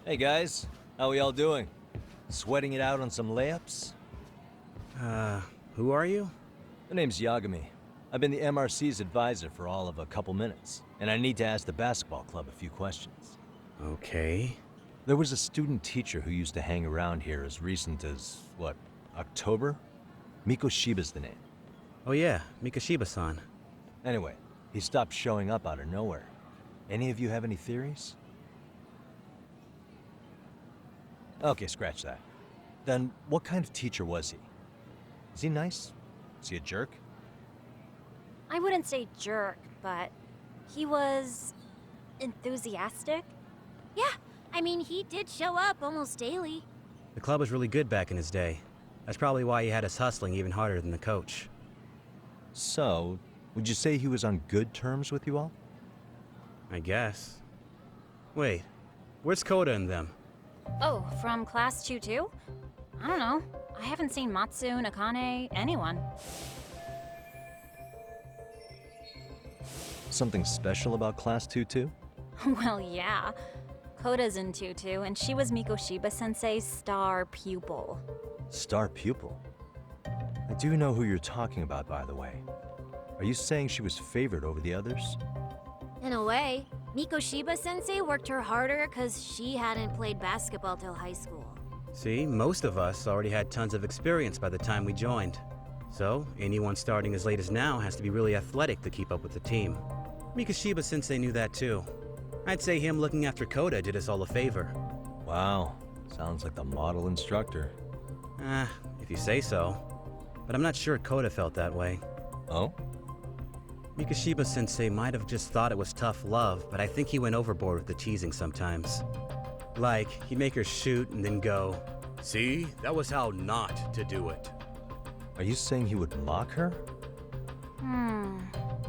Hey guys, how we all doing? Sweating it out on some layups? Who are you? My name's Yagami. I've been the MRC's advisor for all of a couple minutes, and I need to ask the basketball club a few questions. Okay. There was a student teacher who used to hang around here as recent as, October? Miko Shiba's the name. Oh yeah, Mikashiba-san. Anyway, he stopped showing up out of nowhere. Any of you have any theories? Okay, scratch that. Then, what kind of teacher was he? Is he nice? Is he a jerk? I wouldn't say jerk, but he was enthusiastic. Yeah, I mean, he did show up almost daily. The club was really good back in his day. That's probably why he had us hustling even harder than the coach. So, would you say he was on good terms with you all? I guess. Wait, where's Koda and them? Oh, from class 2 too? I don't know. I haven't seen Matsu, Nakane, anyone. Something special about Class 2 too? Well, yeah. Koda's in 2-2, and she was Miko Shiba-sensei's star pupil. Star pupil? I do know who you're talking about, by the way. Are you saying she was favored over the others? In a way, Miko Shiba-sensei worked her harder because she hadn't played basketball till high school. See, most of us already had tons of experience by the time we joined. So, anyone starting as late as now has to be really athletic to keep up with the team. Mikashiba-sensei knew that too. I'd say him looking after Koda did us all a favor. Wow, sounds like the model instructor. If you say so. But I'm not sure Koda felt that way. Oh? Mikashiba-sensei might have just thought it was tough love, but I think he went overboard with the teasing sometimes. Like, he'd make her shoot and then go, "See, that was how not to do it." Are you saying he would mock her?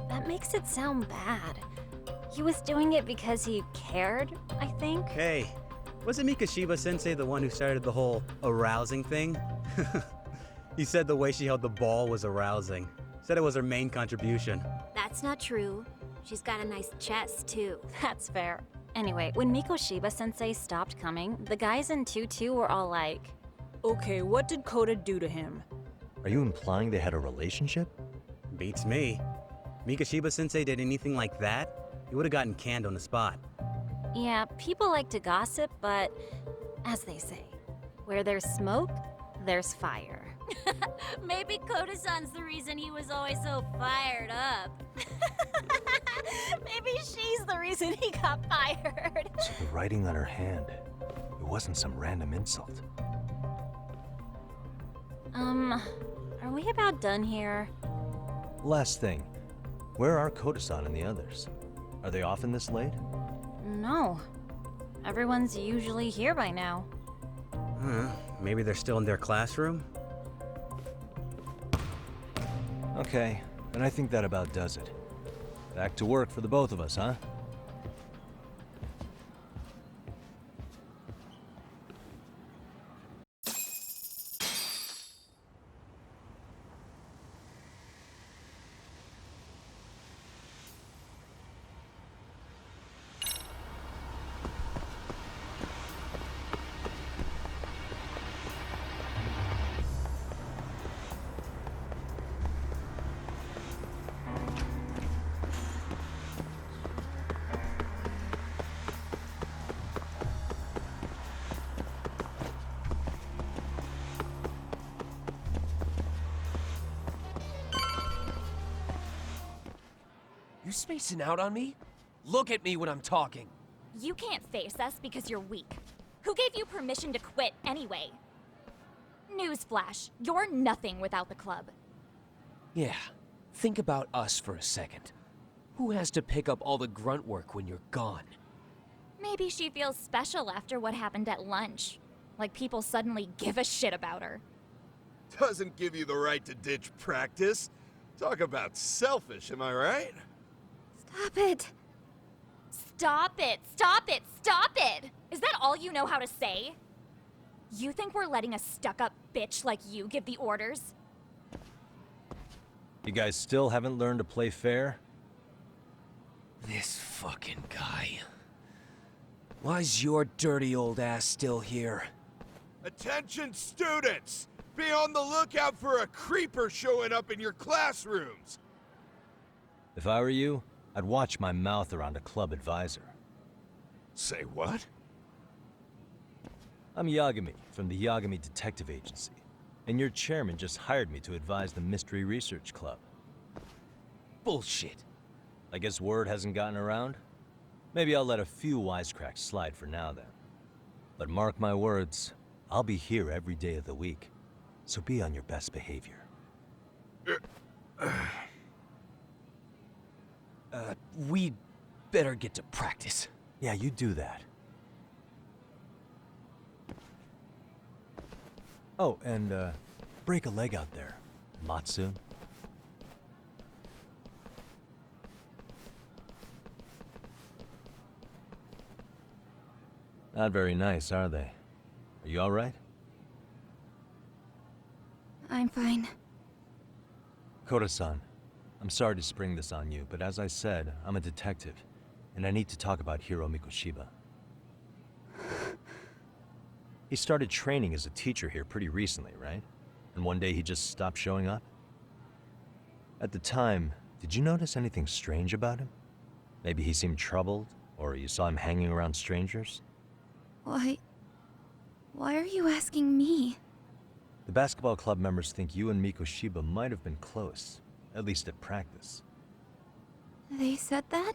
That makes it sound bad. He was doing it because he cared, I think. Hey, wasn't Mikashiba-sensei the one who started the whole arousing thing? He said the way she held the ball was arousing. Said it was her main contribution. That's not true. She's got a nice chest, too. That's fair. Anyway, when Miko Shiba-sensei stopped coming, the guys in 2-2 were all like, "Okay, what did Koda do to him?" Are you implying they had a relationship? Beats me. Mikashiba-sensei did anything like that, he would have gotten canned on the spot. Yeah, people like to gossip, but as they say, where there's smoke, there's fire. Maybe Koda-san's the reason he was always so fired up. Maybe she's the reason he got fired. So the writing on her hand, it wasn't some random insult. Are we about done here? Last thing, where are Koda-san and the others? Are they often this late? No. Everyone's usually here by now. Maybe they're still in their classroom? Okay, then I think that about does it. Back to work for the both of us, huh? You spacing out on me? Look at me when I'm talking. You can't face us because you're weak. Who gave you permission to quit anyway? Newsflash, you're nothing without the club. Yeah, think about us for a second. Who has to pick up all the grunt work when you're gone? Maybe she feels special after what happened at lunch. Like people suddenly give a shit about her. Doesn't give you the right to ditch practice. Talk about selfish, am I right? Stop it. Stop it! Stop it! Stop it! Is that all you know how to say? You think we're letting a stuck-up bitch like you give the orders? You guys still haven't learned to play fair? This fucking guy. Why's your dirty old ass still here? Attention students! Be on the lookout for a creeper showing up in your classrooms! If I were you, I'd watch my mouth around a club advisor. Say what? I'm Yagami from the Yagami Detective Agency, and your chairman just hired me to advise the Mystery Research Club. Bullshit. I guess word hasn't gotten around? Maybe I'll let a few wisecracks slide for now then. But mark my words, I'll be here every day of the week, so be on your best behavior. We better get to practice. Yeah, you do that. Oh, and break a leg out there, Matsu. Not very nice, are they? Are you all right? I'm fine. Koda-san, I'm sorry to spring this on you, but as I said, I'm a detective, and I need to talk about Hiro Mikoshiba. He started training as a teacher here pretty recently, right? And one day he just stopped showing up? At the time, did you notice anything strange about him? Maybe he seemed troubled, or you saw him hanging around strangers? Why are you asking me? The basketball club members think you and Mikoshiba might have been close, at least at practice. They said that?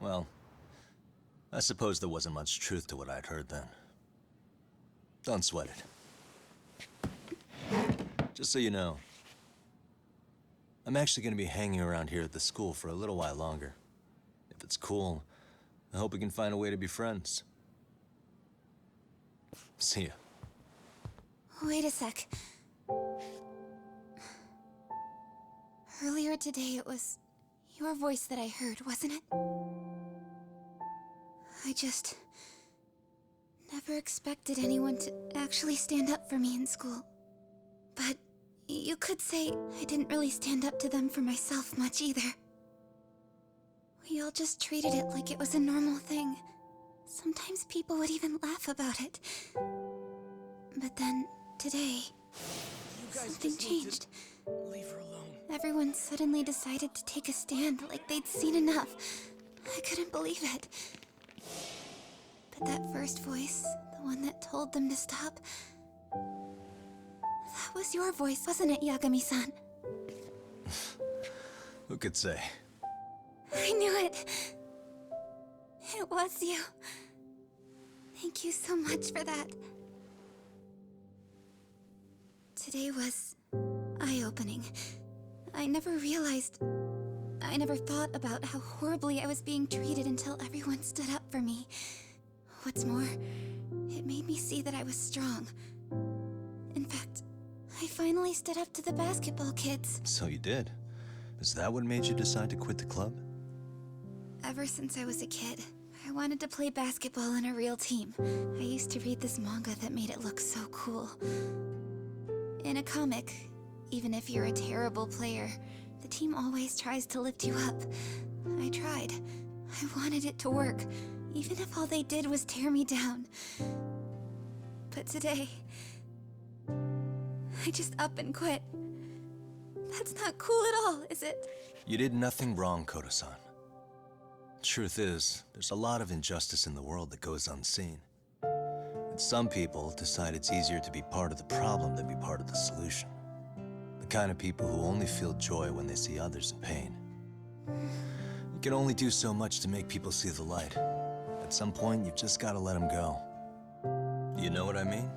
Well, I suppose there wasn't much truth to what I'd heard then. Don't sweat it. Just so you know, I'm actually going to be hanging around here at the school for a little while longer. If it's cool, I hope we can find a way to be friends. See ya. Wait a sec. Earlier today, it was your voice that I heard, wasn't it? I just never expected anyone to actually stand up for me in school. But you could say I didn't really stand up to them for myself much either. We all just treated it like it was a normal thing. Sometimes people would even laugh about it. But then, today, something changed. Leave her alone. Everyone suddenly decided to take a stand like they'd seen enough. I couldn't believe it. But that first voice, the one that told them to stop, that was your voice, wasn't it, Yagami-san? Who could say? I knew it. It was you. Thank you so much for that. Today was eye-opening. I never thought about how horribly I was being treated until everyone stood up for me. What's more, it made me see that I was strong. In fact, I finally stood up to the basketball kids. So you did. Is that what made you decide to quit the club? Ever since I was a kid, I wanted to play basketball in a real team. I used to read this manga that made it look so cool. In a comic, even if you're a terrible player, the team always tries to lift you up. I tried. I wanted it to work, even if all they did was tear me down. But today, I just up and quit. That's not cool at all, is it? You did nothing wrong, Koda-san. Truth is, there's a lot of injustice in the world that goes unseen. And some people decide it's easier to be part of the problem than be part of the solution. The kind of people who only feel joy when they see others in pain. You can only do so much to make people see the light. At some point, you've just got to let them go. You know what I mean?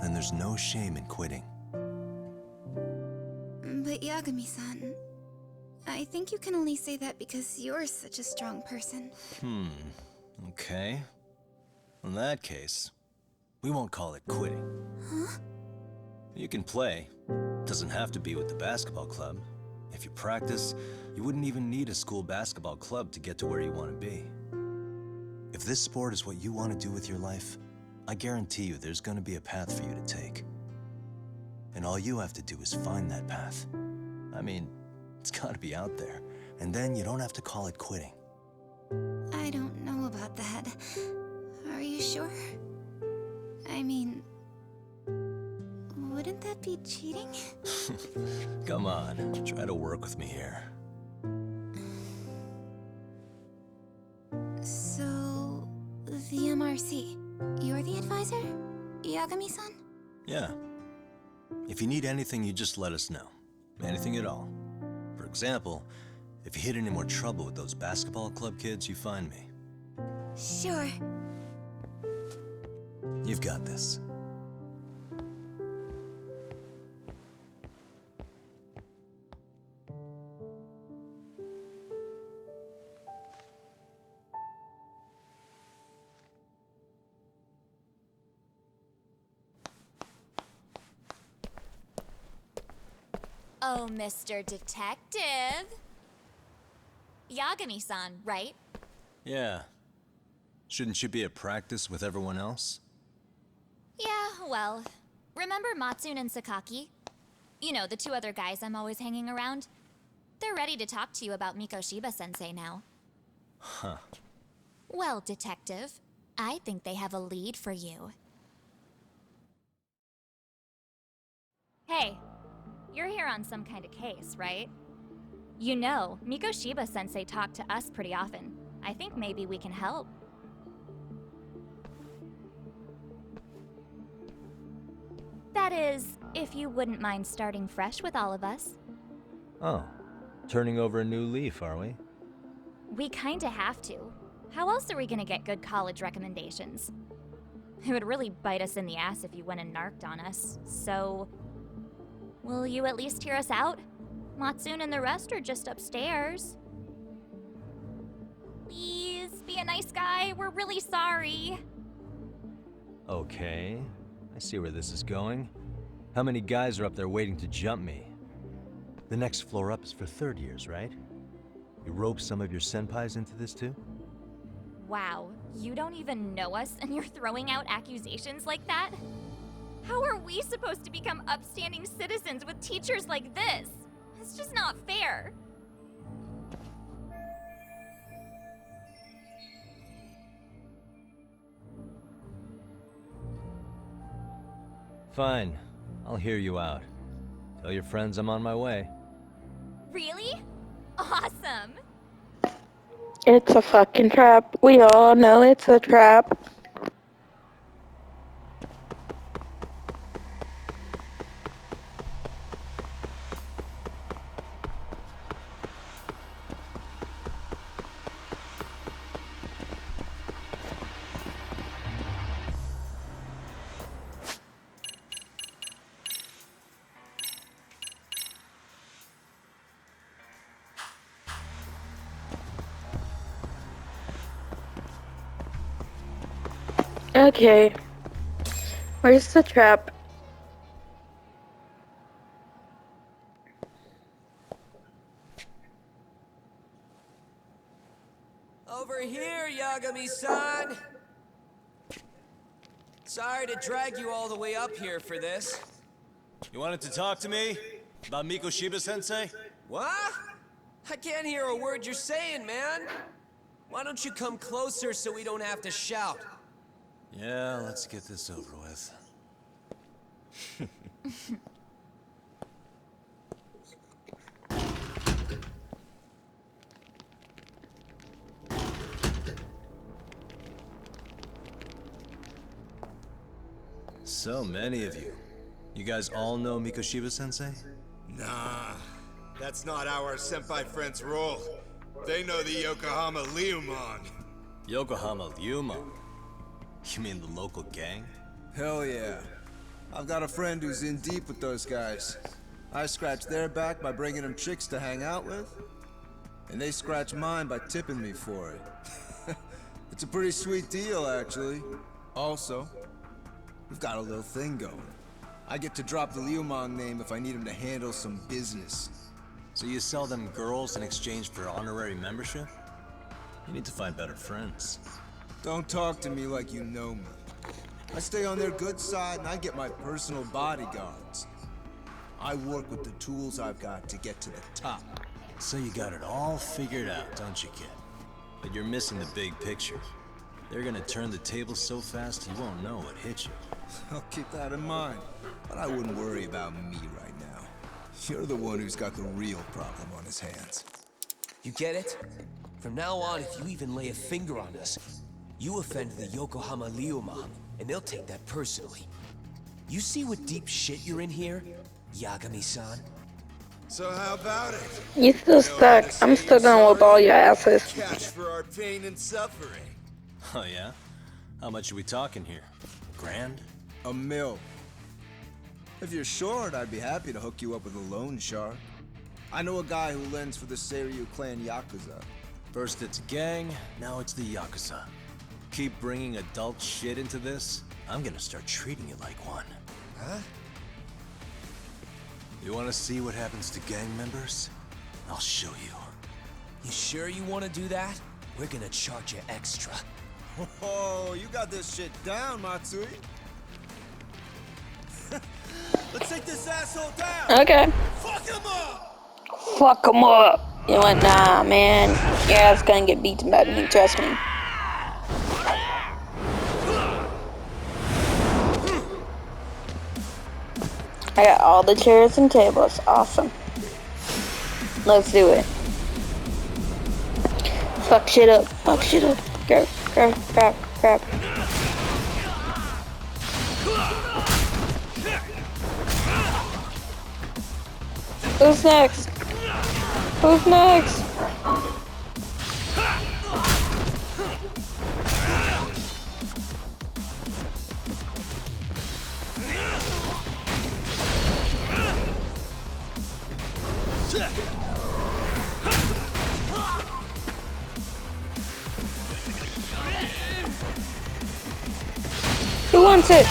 Then there's no shame in quitting. But Yagami-san, I think you can only say that because you're such a strong person. Okay. In that case, we won't call it quitting. Huh? You can play. Doesn't have to be with the basketball club. If you practice, you wouldn't even need a school basketball club to get to where you want to be. If this sport is what you want to do with your life, I guarantee you there's gonna be a path for you to take. And all you have to do is find that path. I mean, it's gotta be out there. And then you don't have to call it quitting. I don't know about that. Are you sure? I mean, wouldn't that be cheating? Come on, try to work with me here. So, the MRC, you're the advisor? Yagami-san? Yeah. If you need anything, you just let us know. Anything at all. For example, if you hit any more trouble with those basketball club kids, you find me. Sure. You've got this. Oh, Mr. Detective. Yagami-san, right? Yeah. Shouldn't you be at practice with everyone else? Yeah, well, remember Matsune and Sakaki? You know, the two other guys I'm always hanging around? They're ready to talk to you about Mikoshiba-sensei now. Huh. Well, Detective, I think they have a lead for you. Hey, you're here on some kind of case, right? You know, Mikoshiba-sensei talked to us pretty often. I think maybe we can help. That is, if you wouldn't mind starting fresh with all of us. Oh. Turning over a new leaf, are we? We kinda have to. How else are we gonna get good college recommendations? It would really bite us in the ass if you went and narked on us, so... Will you at least hear us out? Matsune and the rest are just upstairs. Please, be a nice guy. We're really sorry. Okay. I see where this is going. How many guys are up there waiting to jump me? The next floor up is for third years, right? You rope some of your senpais into this too? Wow, you don't even know us and you're throwing out accusations like that? How are we supposed to become upstanding citizens with teachers like this? It's just not fair. Fine. I'll hear you out. Tell your friends I'm on my way. Really? Awesome! It's a fucking trap. We all know it's a trap. Okay. Where's the trap? Over here, Yagami-san! Sorry to drag you all the way up here for this. You wanted to talk to me? About Mikoshiba-sensei? What? I can't hear a word you're saying, man. Why don't you come closer so we don't have to shout? Yeah, let's get this over with. So many of you. You guys all know Mikoshiba-sensei? Nah, that's not how our senpai friends roll. They know the Yokohama Leumon. Yokohama Leumon? You mean the local gang? Hell yeah. I've got a friend who's in deep with those guys. I scratch their back by bringing them chicks to hang out with, and they scratch mine by tipping me for it. It's a pretty sweet deal, actually. Also, we've got a little thing going. I get to drop the Leumon name if I need him to handle some business. So you sell them girls in exchange for honorary membership? You need to find better friends. Don't talk to me like you know me. I stay on their good side and I get my personal bodyguards. I work with the tools I've got to get to the top. So you got it all figured out, don't you, kid? But you're missing the big picture. They're gonna turn the tables so fast you won't know what hit you. I'll keep that in mind. But I wouldn't worry about me right now. You're the one who's got the real problem on his hands. You get it? From now on, if you even lay a finger on us, you offend the Yokohama Ryuman, and they'll take that personally. You see what deep shit you're in here, Yagami-san? So how about it? You still stuck. I'm still gonna whip all your asses. Cash for our pain and suffering. Oh yeah? How much are we talking here? Grand? $1 million. If you're short, I'd be happy to hook you up with a loan shark. I know a guy who lends for the Seiryu clan Yakuza. First it's a gang, now it's the Yakuza. Keep bringing adult shit into this, I'm gonna start treating you like one. Huh? You wanna see what happens to gang members? I'll show you. You sure you want to do that? We're gonna charge you extra. Oh, you got this shit down, Matsui. Let's take this asshole down. Okay. Fuck him up. Fuck him up. You know what? Nah, man. Your ass gonna get beaten by me. Trust me. I got all the chairs and tables. Awesome. Let's do it. Fuck shit up. Fuck shit up. Grab, grab, grab, grab. Who's next? Who's next? Who wants it?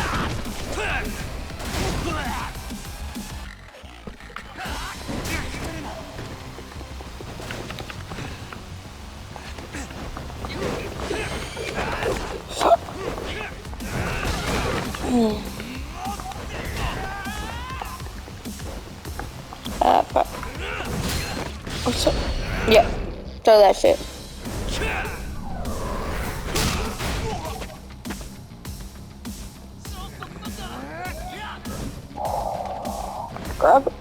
Fuck. Oh, so, yeah, throw that shit. Grab it.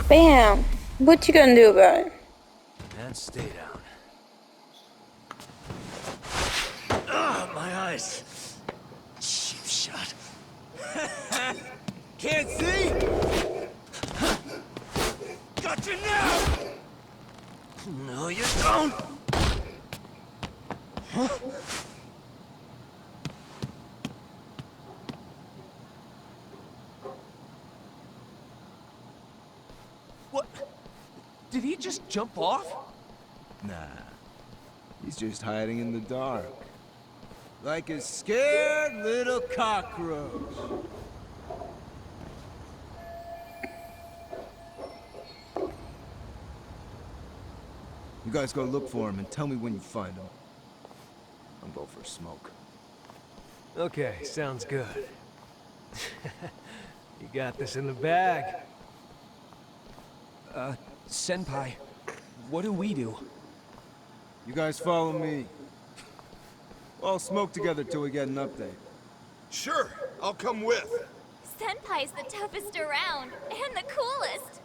Bam! What you gonna do about it? And stay down. My eyes. Cheap shot. Can't see? Got you now! No, you don't. What? Did he just jump off? Nah. He's just hiding in the dark. Like a scared little cockroach. You guys go look for him and tell me when you find him. I'm going for a smoke. Okay, sounds good. You got this in the bag. Senpai, what do we do? You guys follow me. We'll all smoke together till we get an update. Sure, I'll come with. Senpai's the toughest around, and the coolest.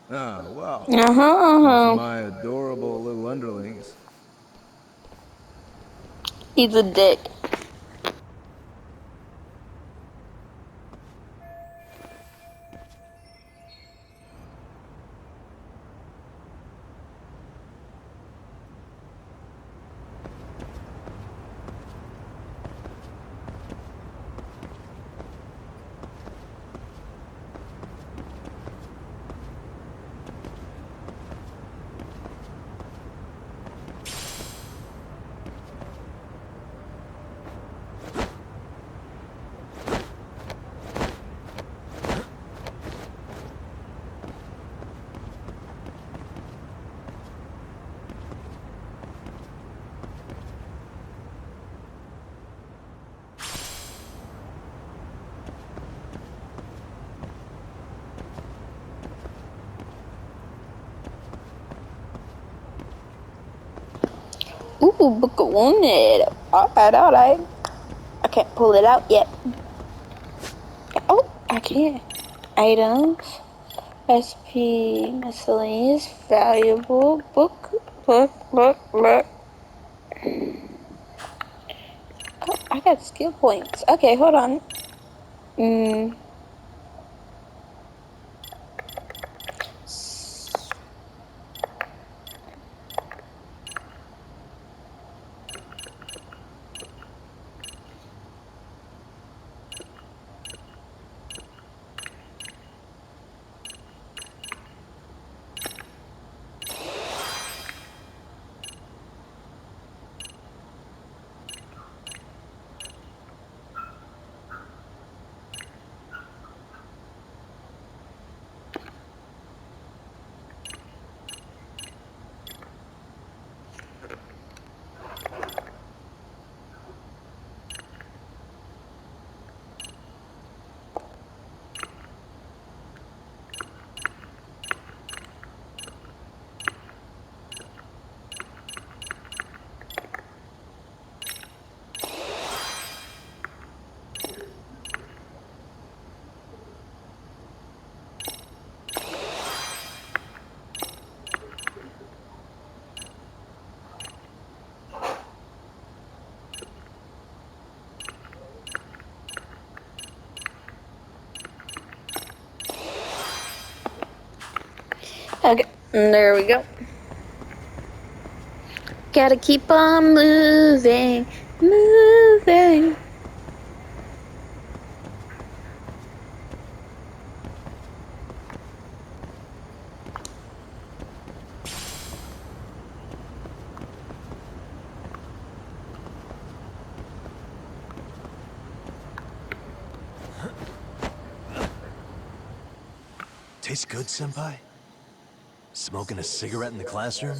Ah, well. Uh-huh. My adorable little underlings. He's a dick. Ooh, book of wounded. Alright, alright. I can't pull it out yet. Oh, I can't. Items. SP, miscellaneous, valuable, book. Oh, I got skill points. Okay, hold on. Okay, there we go. Gotta keep on moving, moving. Tastes good, Senpai? Smoking a cigarette in the classroom?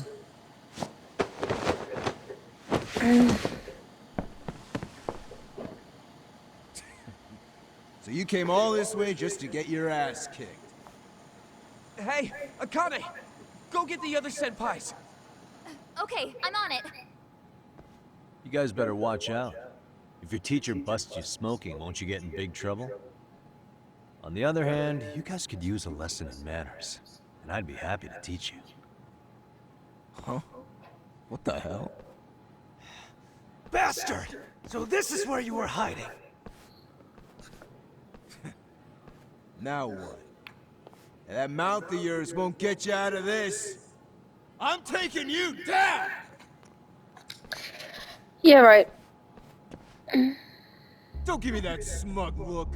So you came all this way just to get your ass kicked. Hey, Akane! Go get the other senpais! Okay, I'm on it. You guys better watch out. If your teacher busts you smoking, won't you get in big trouble? On the other hand, you guys could use a lesson in manners, and I'd be happy to teach you. Huh? What the hell? Bastard! So this is where you were hiding. Now what? That mouth of yours won't get you out of this. I'm taking you down! Yeah, right. Don't give me that smug look.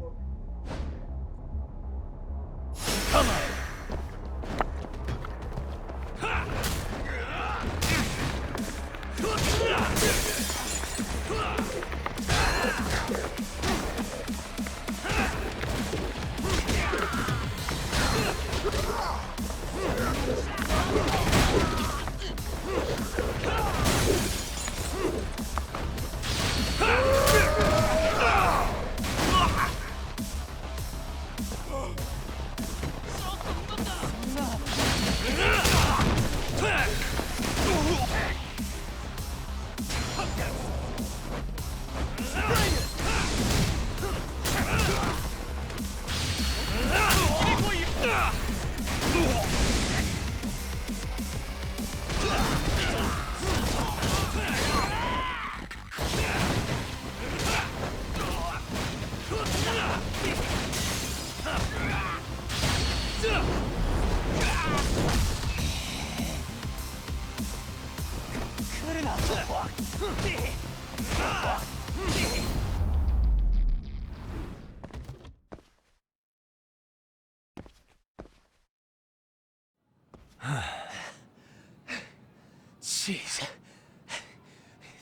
Jeez.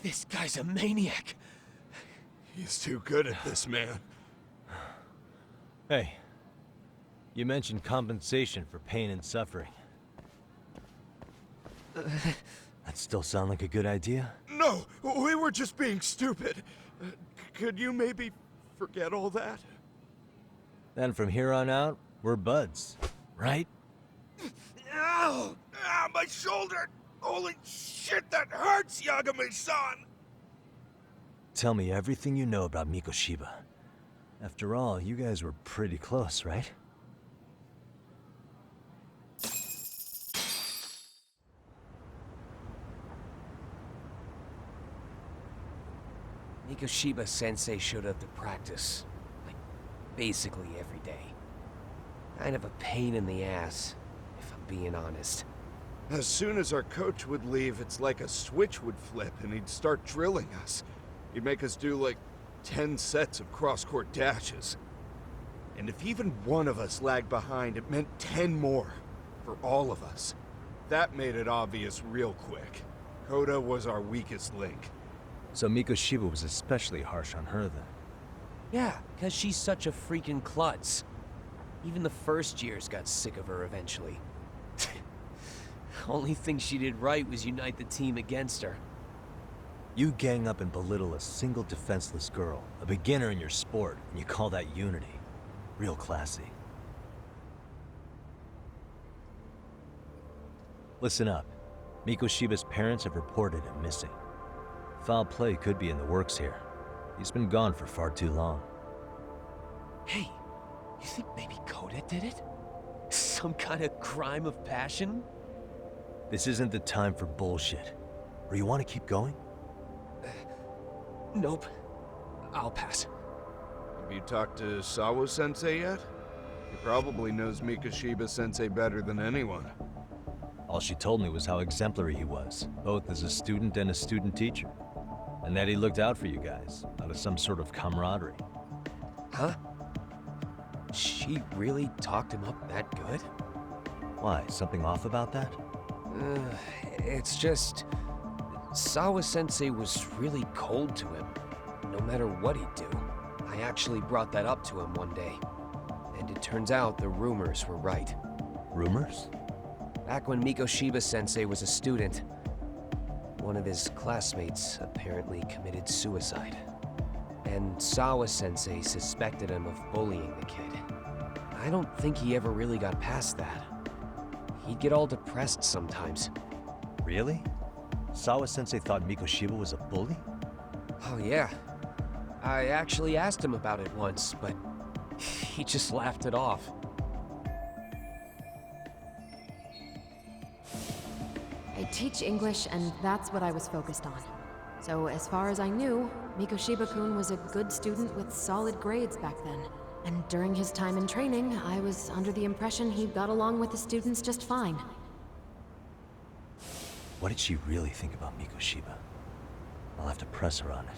This guy's a maniac. He's too good at this, man. Hey, you mentioned compensation for pain and suffering. That still sound like a good idea? No, we were just being stupid. Could you maybe forget all that? Then from here on out, we're buds, right? Ow! Ah, my shoulder! Holy shit, that hurts, Yagami-san! Tell me everything you know about Mikoshiba. After all, you guys were pretty close, right? Mikoshiba Sensei showed up to practice, like, basically every day. Kind of a pain in the ass, if I'm being honest. As soon as our coach would leave, it's like a switch would flip and he'd start drilling us. He'd make us do like 10 sets of cross-court dashes. And if even one of us lagged behind, it meant 10 more. For all of us. That made it obvious real quick. Koda was our weakest link. So Mikoshiba was especially harsh on her then. Yeah, because she's such a freaking klutz. Even the first years got sick of her eventually. Only thing she did right was unite the team against her. You gang up and belittle a single defenseless girl, a beginner in your sport, and you call that unity. Real classy. Listen up. Mikoshiba's parents have reported him missing. Foul play could be in the works here. He's been gone for far too long. Hey, you think maybe Koda did it? Some kind of crime of passion? This isn't the time for bullshit. Or you want to keep going? Nope. I'll pass. Have you talked to Sawa-sensei yet? He probably knows Mikoshiba-sensei better than anyone. All she told me was how exemplary he was, both as a student and a student teacher. And that he looked out for you guys, out of some sort of camaraderie. Huh? She really talked him up that good? Why, something off about that? It's just... Sawa-sensei was really cold to him, no matter what he'd do. I actually brought that up to him one day. And it turns out the rumors were right. Rumors? Back when Mikoshiba-sensei was a student, one of his classmates apparently committed suicide. And Sawa-sensei suspected him of bullying the kid. I don't think he ever really got past that. He'd get all depressed sometimes. Really? Sawa-sensei thought Mikoshiba was a bully? Oh yeah. I actually asked him about it once, but he just laughed it off. I teach English, and that's what I was focused on. So as far as I knew, Mikoshiba-kun was a good student with solid grades back then. And during his time in training, I was under the impression he got along with the students just fine. What did she really think about Mikoshiba? I'll have to press her on it.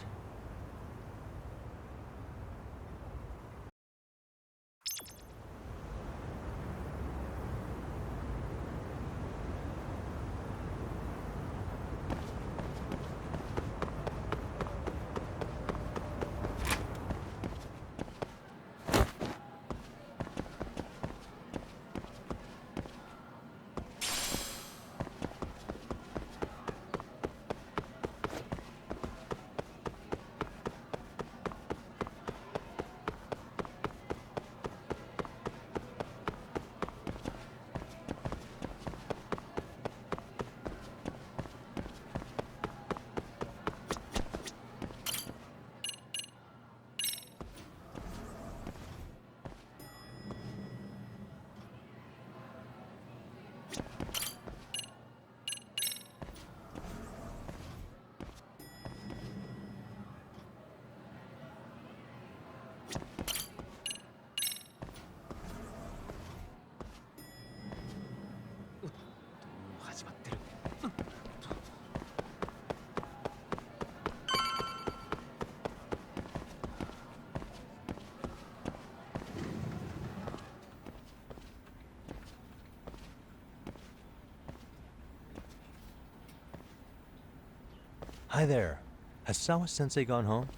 Hi there. Has Sawa-sensei gone home?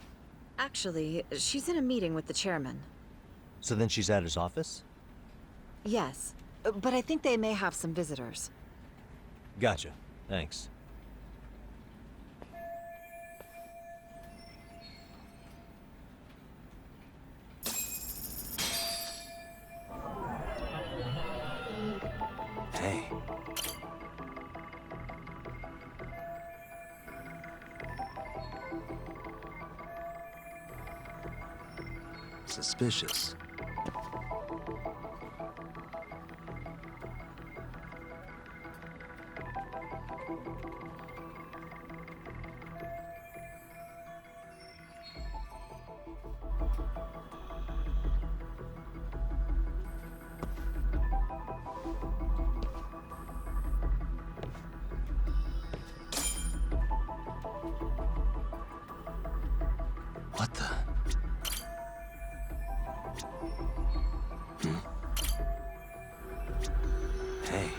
Actually, she's in a meeting with the chairman. So then she's at his office? Yes, but I think they may have some visitors. Gotcha. Thanks. Hey. Suspicious. What the? Hey.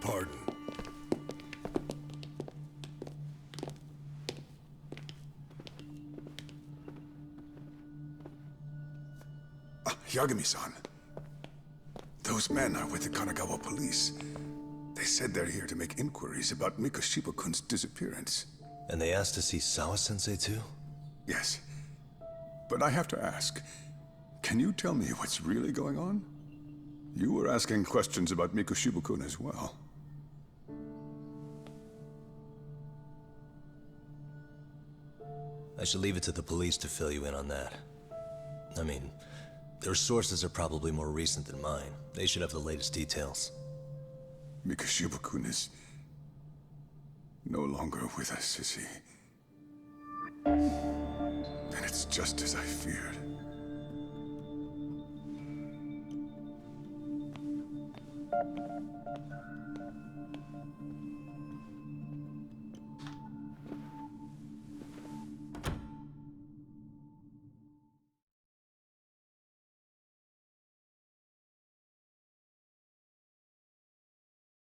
Pardon. Yagami-san. Those men are with the Kanagawa police. They said they're here to make inquiries about Mikoshiba-kun's disappearance. And they asked to see Sawa-sensei too? Yes. But I have to ask, can you tell me what's really going on? You were asking questions about Mikoshiba-kun as well. I should leave it to the police to fill you in on that. I mean, their sources are probably more recent than mine. They should have the latest details. Mikoshiba-kun is no longer with us, is he? Then it's just as I feared.